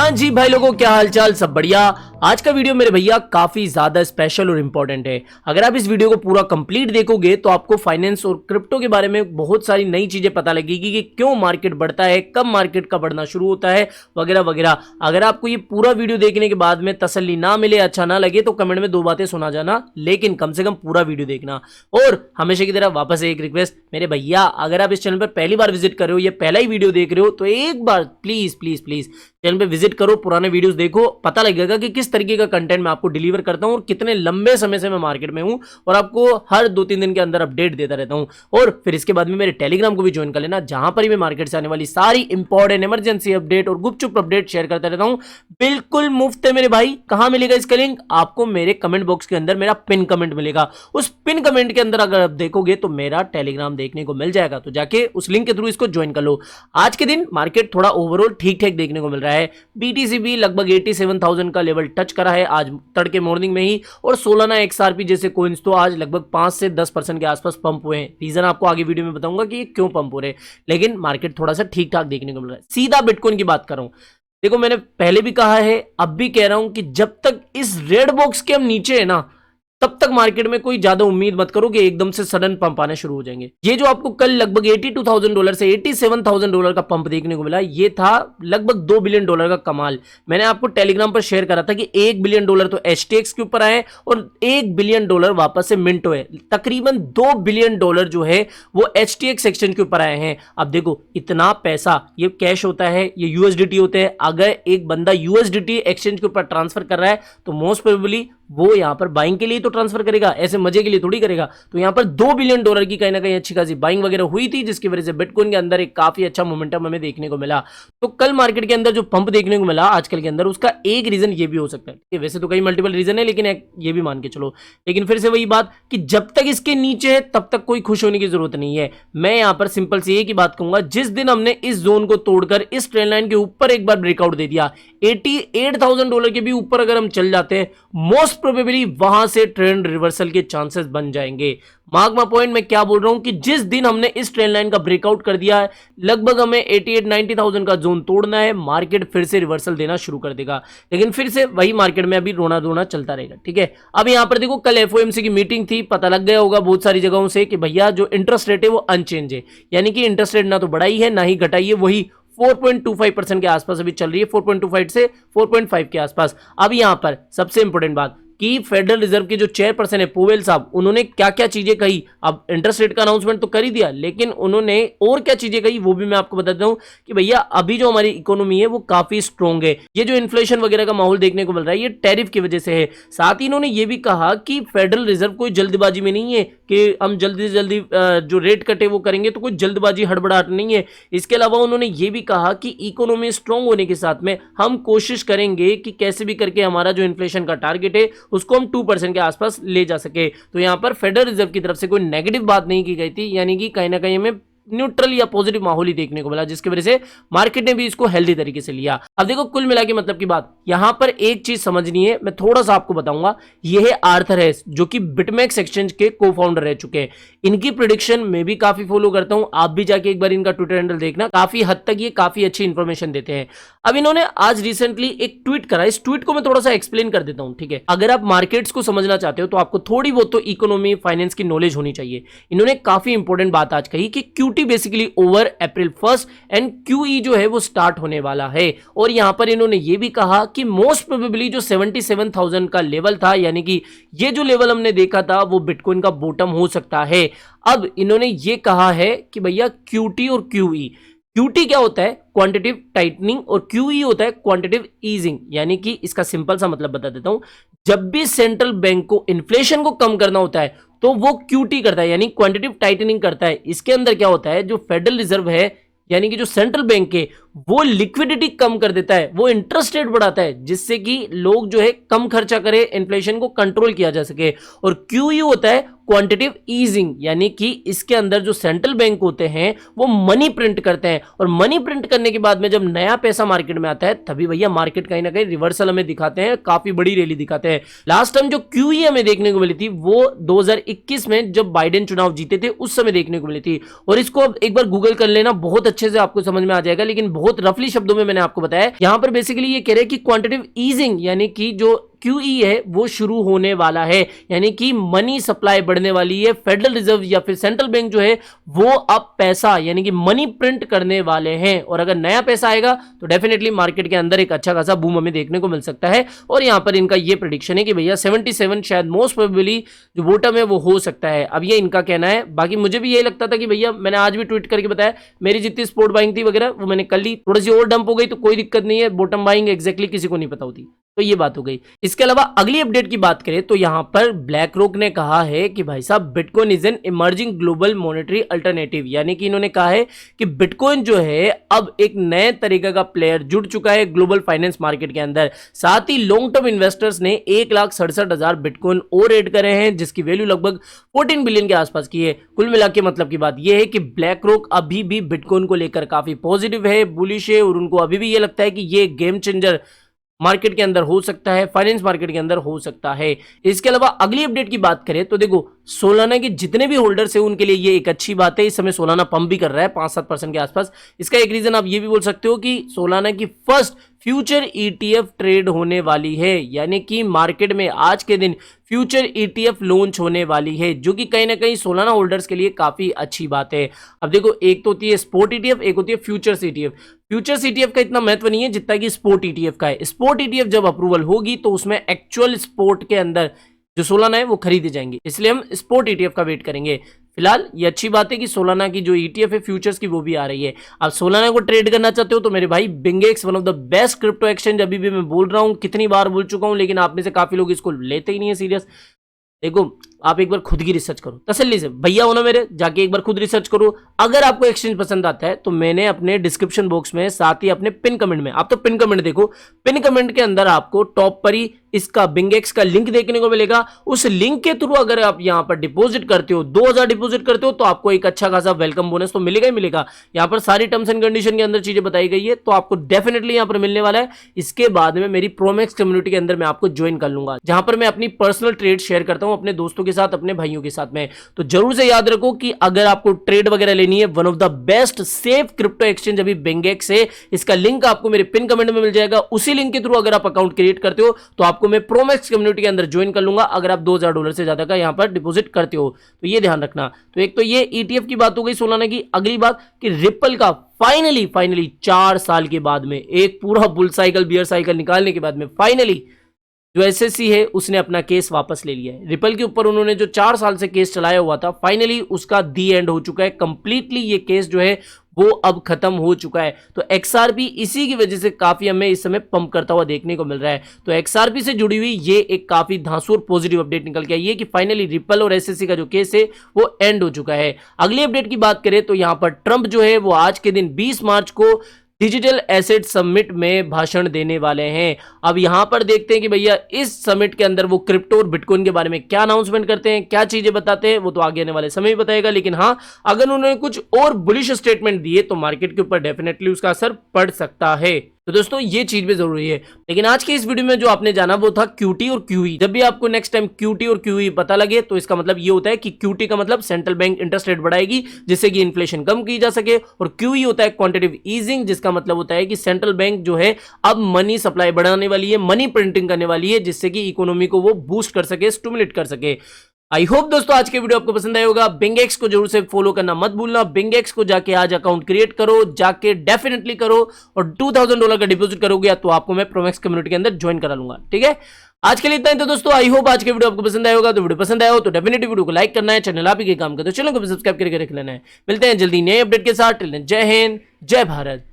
हाँ जी भाई लोगों, क्या हालचाल, सब बढ़िया। आज का वीडियो मेरे भैया काफी ज्यादा स्पेशल और इंपॉर्टेंट है। अगर आप इस वीडियो को पूरा कंप्लीट देखोगे तो आपको फाइनेंस और क्रिप्टो के बारे में बहुत सारी नई चीजें पता लगेगी कि क्यों मार्केट बढ़ता है, कब मार्केट का बढ़ना शुरू होता है, वगैरह वगैरह। अगर आपको ये पूरा वीडियो देखने के बाद में तसल्ली ना मिले, अच्छा ना लगे, तो कमेंट में दो बातें सुना जाना, लेकिन कम से कम पूरा वीडियो देखना। और हमेशा की तरह वापस एक रिक्वेस्ट, मेरे भैया अगर आप इस चैनल पर पहली बार विजिट कर रहे हो, ये पहला ही वीडियो देख रहे हो, तो एक बार प्लीज प्लीज प्लीज चैनल पे विजिट करो, पुराने वीडियोस देखो, पता लगेगा कि किस तरीके का कंटेंट मैं आपको डिलीवर करता हूं और कितने लंबे समय से मैं मार्केट में हूं और आपको हर 2-3 दिन के अंदर अपडेट देता रहता हूं। और फिर इसके बाद में मेरे टेलीग्राम को भी ज्वाइन कर लेना, जहां पर ही मैं मार्केट से आने वाली सारी इंपॉर्टेंट इमरजेंसी अपडेट और गुपचुप अपडेट शेयर करता रहता हूं, बिल्कुल मुफ्त है मेरे भाई। कहां मिलेगा इसका लिंक? आपको मेरे कमेंट बॉक्स के अंदर मेरा पिन कमेंट मिलेगा। उस पिन कमेंट के अंदर अगर आप देखोगे तो मेरा टेलीग्राम देखने को मिल जाएगा, तो जाके उस लिंक के थ्रू इसको ज्वाइन कर लो। आज के दिन मार्केट थोड़ा ओवरऑल ठीक ठाक देखने को मिल रहा है। बीटीसी भी लगभग 87,000 का लेवल टच करा है आज तड़के मॉर्निंग में ही, और सोलाना एक्सआरपी जैसे कॉइन्स तो आज लगभग 5 से 10% के आसपास पंप हुए हैं। रीजन आपको आगे वीडियो में बताऊंगा कि ये क्यों पंप हो रहे हैं, लेकिन मार्केट थोड़ा सा ठीक ठाक देखने को मिल रहा है। सीधा बिटकॉइन की बात कर रहा हूं। देखो, मैंने पहले भी कहा है, अब भी कह रहा हूं कि जब तक इस रेड बॉक्स के हम नीचे है ना, तब तक मार्केट में कोई ज्यादा उम्मीद मत करो कि एकदम से सडन पंप आने शुरू हो जाएंगे। ये जो आपको कल लगभग $82,000 से $87,000 का पंप देखने को मिला, ये था लगभग $2 बिलियन का कमाल। मैंने आपको टेलीग्राम पर शेयर करा था कि $1 बिलियन तो एचटीएक्स के ऊपर आए और $1 बिलियन वापस से मिंट हुए। तकरीबन $2 बिलियन जो है वो एचटीएक्स एक्सचेंज के ऊपर आए हैं। अब देखो, इतना पैसा ये कैश होता है, ये यूएसडीटी होते हैं। अगर एक बंदा यूएसडीटी एक्सचेंज के ऊपर ट्रांसफर कर रहा है तो मोस्ट प्रोबेबली वो यहां पर बाइंग के लिए तो ट्रांसफर करेगा, ऐसे मजे के लिए थोड़ी करेगा। तो यहां पर $2 बिलियन की कहीं ना कहीं अच्छी खासी बाइंग वगैरह हुई थी, जिसकी वजह से बिटकॉइन के अंदर एक काफी अच्छा मोमेंटम हमें देखने को मिला। तो कल मार्केट के अंदर जो पंप देखने को मिला आजकल के अंदर, उसका एक रीजन ये भी हो सकता है। वैसे तो कई मल्टीपल रीजन है, लेकिन ये भी मान के चलो। लेकिन फिर से वही बात कि जब तक इसके नीचे है तब तक कोई खुश होने की जरूरत नहीं है। मैं यहां पर सिंपल सी एक ही बात कहूंगा, जिस दिन हमने इस जोन को तोड़कर इस ट्रेंड लाइन के ऊपर एक बार ब्रेकआउट दे दिया, $88,000 के भी ऊपर अगर हम चल जाते हैं, मोस्ट प्रोबेबली वहां से ट्रेंड रिवर्सल के चांसेस बन जाएंगे। मार्क माय पॉइंट, मैं क्या बोल रहा हूं कि जिस दिन हमने इस ट्रेंड लाइन का ब्रेकआउट कर दिया है, लगभग हमें 88-90,000 का जोन तोड़ना है, मार्केट फिर से रिवर्सल देना शुरू कर देगा। लेकिन फिर से वही मार्केट में अभी रोना धोना चलता रहेगा, ठीक है। अब यहां पर देखो, कल एफओएमसी की मीटिंग थी, पता लग गया होगा बहुत सारी जगहों से कि भैया जो इंटरेस्ट रेट है वो अनचेंज है, यानी कि इंटरेस्ट रेट ना तो बढ़ाई है ना ही घटाई है, वही 4.25% के आसपास अभी चल रही है, 4.25 से 4.5 के आसपास। अब यहां पर सबसे इंपॉर्टेंट बात कि फेडरल रिजर्व के जो चेयरपर्सन है पोवेल साहब, उन्होंने क्या क्या चीजें कही। अब इंटरेस्ट रेट का अनाउंसमेंट तो कर ही दिया, लेकिन उन्होंने और क्या चीजें कही वो भी मैं आपको बता देता हूं कि भैया अभी जो हमारी इकोनॉमी है वो काफी स्ट्रॉन्ग है। ये जो इन्फ्लेशन वगैरह का माहौल देखने को मिल रहा है, ये टैरिफ की वजह से है। साथ ही इन्होंने ये भी कहा कि फेडरल रिजर्व कोई जल्दबाजी में नहीं है कि हम जल्दी से जल्दी जो रेट कटे वो करेंगे, तो कोई जल्दबाजी हड़बड़ाहट नहीं है। इसके अलावा उन्होंने ये भी कहा कि इकोनॉमी स्ट्रॉन्ग होने के साथ में हम कोशिश करेंगे कि कैसे भी करके हमारा जो इन्फ्लेशन का टारगेट है उसको हम 2% के आसपास ले जा सके। तो यहां पर फेडरल रिजर्व की तरफ से कोई नेगेटिव बात नहीं की गई थी, यानी कि कहीं ना कहीं हमें न्यूट्रल या पॉजिटिव माहौल ही देखने को मिला, जिसकी वजह से मार्केट ने भी इसको हेल्दी तरीके से लिया। अब देखो, कुल मिला के मतलब की बात, यहां पर एक चीज समझनी है, मैं थोड़ा सा आपको बताऊंगा। यह है आर्थर हेस, जो कि बिटमैक्स एक्सचेंज के को फाउंडर रह चुके हैं। इनकी प्रिडिक्शन मैं भी काफी फॉलो करता हूं, आप भी जाके एक बार इनका ट्विटर हैंडल देखना, काफी हद तक ये काफी अच्छी इंफॉर्मेशन देते हैं। अब इन्होंने आज रिसेंटली एक ट्वीट करा, इस ट्वीट को मैं थोड़ा सा एक्सप्लेन कर देता हूं, ठीक है। अगर आप मार्केट्स को समझना चाहते हो तो आपको थोड़ी बहुत तो इकोनॉमी फाइनेंस की नॉलेज होनी चाहिए। इन्होंने काफी इंपॉर्टेंट बात आज कही कि QT basically over April 1 and QE जो है वो स्टार्ट होने वाला है। और यहां पर इन्होंने ये भी कहा कि मोस्ट प्रोबेबली जो 77,000 का लेवल था, यानी कि ये जो लेवल हमने देखा था, वो बिटकॉइन का बॉटम हो सकता है। अब इन्होंने ये कहा है कि भैया क्यूटी और क्यूई, क्यूटी क्या होता है? क्वांटिटेटिव टाइटनिंग, और क्यूई होता है क्वांटिटेटिव ईजिंग। यानी कि इसका सिंपल सा मतलब बता देता हूं, जब भी सेंट्रल बैंक को इन्फ्लेशन को कम करना होता है तो वो क्यूटी करता है, यानी क्वांटिटेटिव टाइटनिंग करता है। इसके अंदर क्या होता है, जो फेडरल रिजर्व है यानी कि जो सेंट्रल बैंक है, वो लिक्विडिटी कम कर देता है, वो इंटरेस्ट रेट बढ़ाता है, जिससे कि लोग जो है कम खर्चा करें, इन्फ्लेशन को कंट्रोल किया जा सके। और क्यूई होता है क्वांटिटेटिव ईजिंग, यानी कि इसके अंदर जो सेंट्रल बैंक होते हैं वो मनी प्रिंट करते हैं, और मनी प्रिंट करने के बाद में जब नया पैसा मार्केट में आता है तभी भैया मार्केट कहीं ना कहीं रिवर्सल हमें दिखाते हैं, काफी बड़ी रैली दिखाते हैं। लास्ट टाइम जो क्यूई हमें देखने को मिली थी वो 2021 में जब बाइडेन चुनाव जीते थे उस समय देखने को मिली थी, और इसको अब एक बार गूगल कर लेना, बहुत अच्छे से आपको समझ में आ जाएगा, लेकिन बहुत रफली शब्दों में मैंने आपको बताया। यहां पर बेसिकली ये कह रहे हैं कि क्वांटिटेटिव ईजिंग यानी कि जो QE है वो शुरू होने वाला है, यानी कि मनी सप्लाई बढ़ने वाली है। फेडरल रिजर्व या फिर सेंट्रल बैंक जो है वो अब पैसा यानी कि मनी प्रिंट करने वाले हैं, और अगर नया पैसा आएगा तो डेफिनेटली मार्केट के अंदर एक अच्छा खासा बूम हमें देखने को मिल सकता है। और यहां पर इनका ये प्रेडिक्शन है कि भैया 77 शायद मोस्ट प्रोबेबली जो बॉटम है वो हो सकता है। अब ये इनका कहना है, बाकी मुझे भी यही लगता था कि भैया, मैंने आज भी ट्वीट करके बताया, मेरी जितनी स्पोर्ट बाइंग थी वगैरह वो मैंने कर ली, थोड़ी सी और डंप हो गई तो कोई दिक्कत नहीं है, बॉटम बाइंग एग्जैक्टली किसी को नहीं पता होती, तो ये बात हो गई। इसके अलावा अगली अपडेट की बात करें तो यहां पर ब्लैक रॉक ने कहा है कि भाई साहब bitcoin is an emerging global monetary alternative, यानी कि इन्होंने कहा है कि बिटकॉइन जो है अब एक नए तरीके का प्लेयर जुड़ चुका है ग्लोबल फाइनेंस मार्केट के अंदर। साथ ही लॉन्ग टर्म इन्वेस्टर्स ने 1,67,000 बिटकॉइन और ऐड करे हैं, जिसकी वैल्यू लगभग 14 बिलियन के आसपास की है। कुल मिला के मतलब की बात यह है कि ब्लैक रॉक अभी भी बिटकॉइन को लेकर काफी पॉजिटिव है, बुलिश है, और उनको अभी भी यह लगता है कि ये गेम चेंजर मार्केट के अंदर हो सकता है, फाइनेंस मार्केट के अंदर हो सकता है। इसके अलावा अगली अपडेट की बात करें तो देखो, सोलाना के जितने भी होल्डर्स हैं उनके लिए ये एक अच्छी बात है। इस समय सोलाना पंप भी कर रहा है 5-7% के आसपास। इसका एक रीजन आप ये भी बोल सकते हो कि सोलाना की फर्स्ट फ्यूचर ETF ट्रेड होने वाली है, यानी कि मार्केट में आज के दिन फ्यूचर ETF लॉन्च होने वाली है, जो कि कहीं ना कहीं सोलाना होल्डर्स के लिए काफी अच्छी बात है। अब देखो, एक तो होती है स्पोर्ट ETF, एक होती है फ्यूचर्स ETF। फ्यूचर्स ETF का इतना महत्व नहीं है जितना कि स्पोर्ट ETF का है। स्पोर्ट ETF जब अप्रूवल होगी तो उसमें एक्चुअल स्पोर्ट के अंदर जो सोलाना है वो खरीदे जाएंगे, इसलिए हम स्पोर्ट ETF का वेट करेंगे। फिलहाल ये अच्छी बात है कि सोलाना की जो ETF है फ्यूचर्स की वो भी आ रही है। अब सोलाना को ट्रेड करना चाहते हो तो मेरे भाई BingX one of the best crypto exchange, अभी भी मैं बोल रहा हूं, कितनी बार बोल चुका हूं, लेकिन आप में से काफी लोग इसको लेते ही नहीं है सीरियस। देखो, आप एक बार खुद की रिसर्च करो तसल्ली से, भैया हो ना मेरे, जाके एक बार खुद रिसर्च करो। अगर आपको एक्सचेंज पसंद आता है तो मैंने अपने डिस्क्रिप्शन बॉक्स में, साथ ही अपने पिन कमेंट में, आप तो पिन कमेंट देखो, पिन कमेंट के अंदर आपको टॉप पर ही इसका बिंगेक्स का लिंक देखने को मिलेगा। उस लिंक के थ्रू अगर आप यहां पर डिपॉजिट करते हो, 2000 डिपॉजिट करते हो, तो आपको एक अच्छा खासा वेलकम बोनस तो मिलेगा ही मिलेगा। यहां पर सारी टर्म्स एंड कंडीशन के अंदर चीजें बताई गई है, तो आपको डेफिनेटली यहां पर मिलने वाला है। इसके बाद में मेरी प्रोमैक्स कम्युनिटी के अंदर मैं आपको ज्वाइन कर लूंगा, जहां पर मैं अपनी पर्सनल ट्रेड शेयर करता हूं अपने दोस्तों के साथ, अपने भाइयों के साथ में। तो जरूर से याद रखो कि अगर आपको ट्रेड वगैरह लेनी है, one of the best safe crypto exchange अभी बिंगेक्स है। इसका लिंक आपको मेरे पिन कमेंट में मिल जाएगा। उसी लिंक के थ्रू अगर आप अकाउंट क्रिएट करते हो तो आपको मैं प्रोमैक्स कम्युनिटी के अंदर ज्वाइन कर लूंगा, अगर आप $2000 से ज्यादा का यहां पर डिपॉजिट करते हो, तो ये ध्यान रखना। तो एक तो ये ETF की बात हो गई सोलाना की। अगली बात कि रिपल का फाइनली 4 साल के बाद में, एक पूरा बुल साइकिल बियर साइकिल निकालने के बाद में, फाइनली जो SEC है उसने अपना केस वापस ले लिया है। रिपल के ऊपर उन्होंने जो 4 साल से केस चलाया हुआ था, फाइनली उसका दी एंड हो चुका है कंप्लीटली। ये केस जो है वो अब खत्म हो चुका है। तो XRP इसी की वजह से काफी हमें इस समय पंप करता हुआ देखने को मिल रहा है। तो XRP से जुड़ी हुई ये एक काफी धांसू और पॉजिटिव अपडेट निकल के आई है कि फाइनली रिपल और SEC का जो केस है वो एंड हो चुका है। अगली अपडेट की बात करें तो यहां पर ट्रंप जो है वो आज के दिन 20 मार्च को डिजिटल एसेट समिट में भाषण देने वाले हैं। अब यहां पर देखते हैं कि भैया इस समिट के अंदर वो क्रिप्टो और बिटकॉइन के बारे में क्या अनाउंसमेंट करते हैं, क्या चीजें बताते हैं, वो तो आगे आने वाले समय में बताएगा। लेकिन हाँ, अगर उन्होंने कुछ और बुलिश स्टेटमेंट दिए तो मार्केट के ऊपर डेफिनेटली उसका असर पड़ सकता है। तो दोस्तों ये चीज भी जरूरी है। लेकिन आज के इस वीडियो में जो आपने जाना वो था QT और QE। जब भी आपको नेक्स्ट टाइम QT और QE पता लगे तो इसका मतलब ये होता है कि QT का मतलब सेंट्रल बैंक इंटरेस्ट रेट बढ़ाएगी जिससे कि इन्फ्लेशन कम की जा सके, और QE होता है क्वांटिटेटिव ईजिंग, जिसका मतलब होता है कि सेंट्रल बैंक जो है अब मनी सप्लाई बढ़ाने वाली है, मनी प्रिंटिंग करने वाली है, जिससे कि इकोनॉमी को वो बूस्ट कर सके, स्टिमुलेट कर सके। आई होप दोस्तों आज के वीडियो आपको पसंद आया होगा। बिंगेक्स को जरूर से फॉलो करना मत भूलना। बिंगेक्स को जाके आज अकाउंट क्रिएट करो, जाके डेफिनेटली करो, और $2000 का डिपॉजिट करोगे तो आपको मैं प्रोमैक्स कम्युनिटी के अंदर ज्वाइन करा लूंगा। ठीक है, आज के लिए इतना ही। तो दोस्तों आई होप आज के वीडियो आपको पसंद आया होगा। तो वीडियो पसंद आया हो तो डेफिनेटली वीडियो को लाइक करना है, चैनल आप ही के काम का तो चैनल को भी सब्सक्राइब करके रख लेना है। मिलते हैं जल्दी नए अपडेट के साथ। जय हिंद, जय भारत।